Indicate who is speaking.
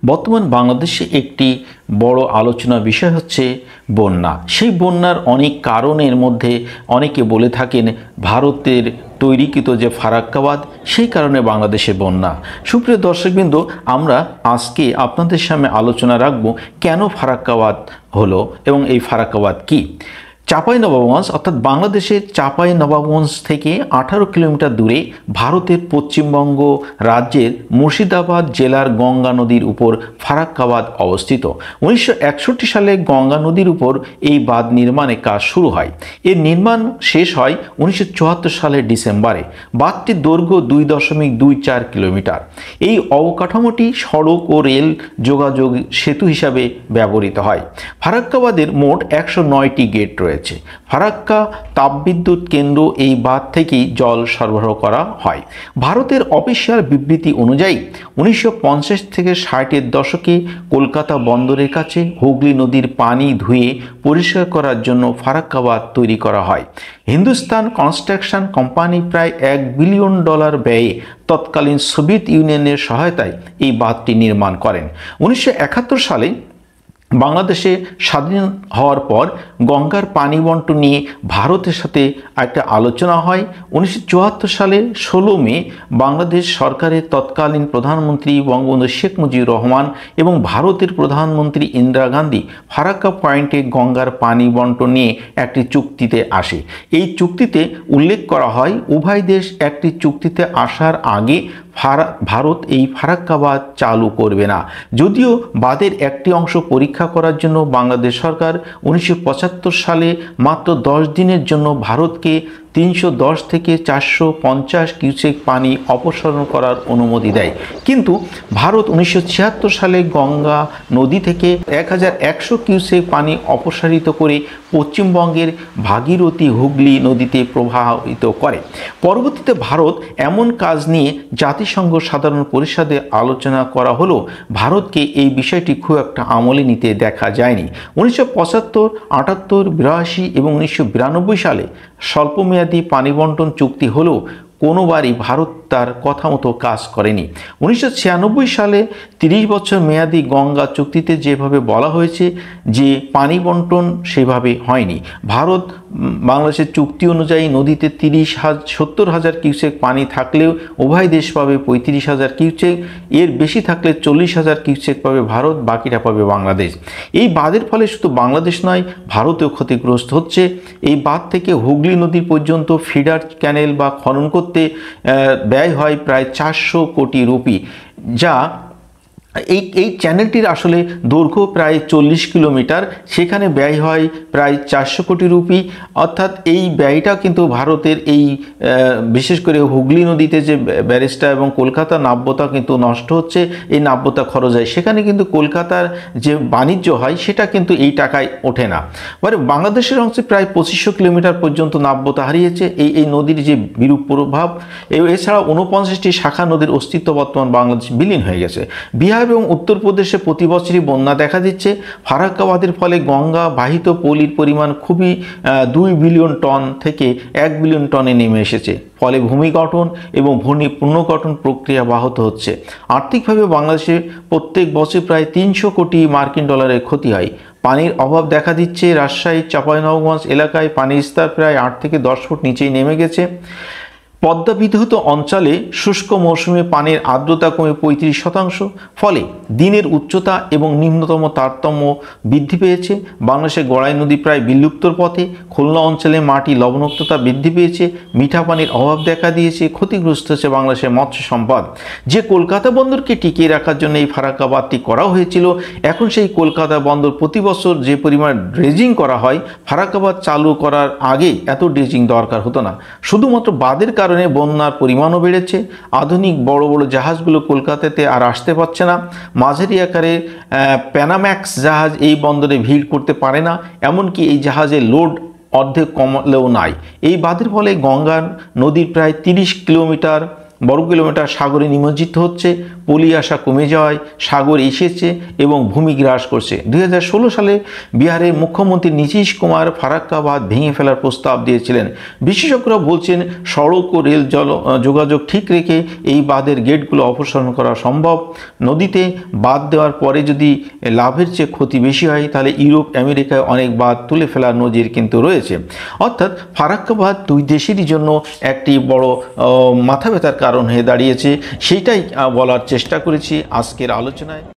Speaker 1: বর্তমান বাংলাদেশে একটি বড় আলোচনার বিষয় হচ্ছে বন্যা। সেই বন্যার অনেক কারণের মধ্যে অনেকে বলে থাকেন ভারতের তৈরিকৃত যে ফারাক্কাবাদ, সেই কারণে বাংলাদেশে বন্যা। সুপ্রিয় দর্শকবৃন্দ, আমরা আজকে আপনাদের সামনে আলোচনা রাখব কেন ফারাক্কাবাদ হলো এবং এই ফারাক্কাবাদ কি। চাঁপাইনবাবগঞ্জ অর্থাৎ বাংলাদেশের চাঁপাইনবাবগঞ্জ থেকে 18 কিলোমিটার দূরে ভারতের পশ্চিমবঙ্গ রাজ্যের মুর্শিদাবাদ জেলার গঙ্গা নদীর উপর ফারাক্কাবাদ অবস্থিত। 1961 সালে গঙ্গা নদীর উপর এই বাঁধ নির্মাণের কাজ শুরু হয়। এর নির্মাণ শেষ হয় 1974 সালের ডিসেম্বরে। বাঁধটির দৈর্ঘ্য 2.24 কিলোমিটার। এই অবকাঠামোটি সড়ক ও রেল যোগাযোগ সেতু হিসাবে ব্যবহৃত হয়। ফারাক্কাবাদের মোট 109টি গেট রয়েছে। ফারাক্কা তাপবিদ্যুৎ কেন্দ্র এই বাঁধ থেকেই জল সরবরাহ করা হয়। ভারতের অফিসিয়াল বিবৃতি অনুযায়ী 1950 থেকে 60-এর দশকে কলকাতা বন্দরের কাছে হুগলি নদীর পানি ধুয়ে পরিষ্কার করার জন্য ফারাক্কাবাদ তৈরি করা হয়। হিন্দুস্তান কনস্ট্রাকশন কোম্পানি প্রায় $1 বিলিয়ন ব্যয়ে তৎকালীন সোভিয়েত ইউনিয়নের সহায়তায় এই বাঁধটি নির্মাণ করেন। 1971 সালে বাংলাদেশে স্বাধীন হওয়ার পর গঙ্গার পানি বন্টন নিয়ে ভারতের সাথে একটা আলোচনা হয়। 1974 সালে 16 মে বাংলাদেশ সরকারের তৎকালীন প্রধানমন্ত্রী বঙ্গবন্ধু শেখ মুজিবুর রহমান এবং ভারতের প্রধানমন্ত্রী ইন্দিরা গান্ধী ফারাক্কা পয়েন্টে গঙ্গার পানি বন্টন নিয়ে একটি চুক্তিতে আসে। এই চুক্তিতে উল্লেখ করা হয় উভয় দেশ একটি চুক্তিতে আসার আগে ভারত এই ফারাক্কাবাদ চালু করবে না। যদিও বাঁধের একটি অংশ পরীক্ষা করার জন্য বাংলাদেশ সরকার 1975 সালে মাত্র 10 দিনের জন্য ভারতকে 310 থেকে 450 কিউসেক পানি অপসারণ করার অনুমতি দেয়, কিন্তু ভারত 1976 সালে গঙ্গা নদী থেকে 1100 কিউসেক পানি অপসারিত করে পশ্চিমবঙ্গের ভাগীরথী হুগলি নদীতে প্রবাহিত করে। পরবর্তীতে ভারত এমন কাজ নিয়ে জাতিসংঘ সাধারণ পরিষদে আলোচনা করা হলেও ভারতকে এই বিষয়টি খুব একটা আমলে নিতে দেখা যায়নি। 1975, 78, 82 এবং 1992 সালে স্বল্পমেয়াদী পানি বন্টন চুক্তি হলেও কোনোবারই ভারত তার কথা মতো কাজ করেনি। 1996 সালে 30 বছর মেয়াদী গঙ্গা চুক্তিতে যেভাবে বলা হয়েছে যে পানি বন্টন সেভাবে হয়নি। ভারত বাংলাদেশের চুক্তি অনুযায়ী নদীতে 70,000 কিউসেক পানি থাকলেও উভয় দেশ পাবে 35,000 কিউসেক, এর বেশি থাকলে 40,000 কিউসেক পাবে ভারত, বাকিটা পাবে বাংলাদেশ। এই বাঁধের ফলে শুধু বাংলাদেশ নয়, ভারতেও ক্ষতিগ্রস্ত হচ্ছে। এই বাঁধ থেকে হুগলি নদী পর্যন্ত ফিডার ক্যানেল বা খনন করতে ব্যয় হয় প্রায় 400 কোটি রুপি, যা এই চ্যানেলটির আসলে দৈর্ঘ্য প্রায় 40 কিলোমিটার, সেখানে ব্যয় হয় প্রায় 400 কোটি রুপি। অর্থাৎ এই ব্যয়টা কিন্তু ভারতের এই বিশেষ করে হুগলি নদীতে যে ব্যারেজটা এবং কলকাতা নাব্যতা কিন্তু নষ্ট হচ্ছে, এই নাব্যতা খরচ হয়, সেখানে কিন্তু কলকাতার যে বাণিজ্য হয় সেটা কিন্তু এই টাকায় ওঠে না। মানে বাংলাদেশের অংশে প্রায় 2500 কিলোমিটার পর্যন্ত নাব্যতা হারিয়েছে এই নদীর যে বিরূপ প্রভাব। এছাড়া 49টি শাখা নদীর অস্তিত্ব বর্তমান বাংলাদেশ বিলীন হয়ে গেছে। বিহার এবং উত্তরপ্রদেশে প্রতি বছরই বন্যা দেখা দিচ্ছে। ফারাক্কাবাদের ফলে গঙ্গা বাহিত পলির পরিমাণ খুবই 2 বিলিয়ন টন থেকে 1 বিলিয়ন টনে নেমে এসেছে। ফলে ভূমি গঠন এবং ভূমি পুনর্গঠন প্রক্রিয়া ব্যাহত হচ্ছে। আর্থিকভাবে বাংলাদেশে প্রত্যেক বছর প্রায় 300 কোটি মার্কিন ডলারের ক্ষতি হয়। পানির অভাব দেখা দিচ্ছে। রাজশাহী চাঁপাইনবাবগঞ্জ এলাকায় পানির স্তর প্রায় 8 থেকে 10 ফুট নিচেই নেমে গেছে। পদ্মা বিধৌত অঞ্চলে শুষ্ক মৌসুমে পানির আর্দ্রতা কমে 35%, ফলে দিনের উচ্চতা এবং নিম্নতম তারতম্য বৃদ্ধি পেয়েছে। বাংলাদেশের গড়াই নদী প্রায় বিলুপ্তর পথে। খুলনা অঞ্চলে মাটি লবণাক্ততা বৃদ্ধি পেয়েছে। মিঠা পানির অভাব দেখা দিয়েছে। ক্ষতিগ্রস্ত হচ্ছে বাংলাদেশের মৎস্য সম্পদ। যে কলকাতা বন্দরকে টিকিয়ে রাখার জন্য এই ফারাক্কাবাদটি করা হয়েছিল, এখন সেই কলকাতা বন্দর প্রতি বছর যে পরিমাণ ড্রেজিং করা হয়, ফারাক্কাবাদ চালু করার আগে এত ড্রেজিং দরকার হতো না। শুধুমাত্র বাঁধের কারণে বন্যার পরিমাণও বেড়েছে। আধুনিক বড় বড় জাহাজগুলো কলকাতাতে আর আসতে পারছে না। মাঝারি আকারে প্যানাম্যাক্স জাহাজ এই বন্দরে ভিড় করতে পারে না, এমনকি এই জাহাজের লোড অর্ধেক কমলেও নাই। এই বাঁধের ফলে গঙ্গা নদীর প্রায় 30 কিলোমিটার বর্গ কিলোমিটার সাগরে নিমজ্জিত হচ্ছে, পলি আসা কমে যাওয়ায় সাগর এসেছে এবং ভূমি গ্রাস করছে। 2016 সালে বিহারের মুখ্যমন্ত্রী নীতীশ কুমার ফারাক্কা বাঁধ ভেঙে ফেলার প্রস্তাব দিয়েছিলেন। বিশেষজ্ঞরা বলছেন সড়ক ও রেল যোগাযোগ ঠিক রেখে এই বাঁধের গেটগুলো অপসারণ করা সম্ভব। নদীতে বাঁধ দেওয়ার পরে যদি লাভের চেয়ে ক্ষতি বেশি হয় তাহলে ইউরোপ আমেরিকায় অনেক বাঁধ তুলে ফেলার নজির কিন্তু রয়েছে। অর্থাৎ ফারাক্কা বাঁধ দুই দেশেরই জন্য একটি বড় মাথা ব্যথার কারণ হয়ে দাঁড়িয়েছে। সেইটাই বলার চেষ্টা করেছি আজকের আলোচনায়।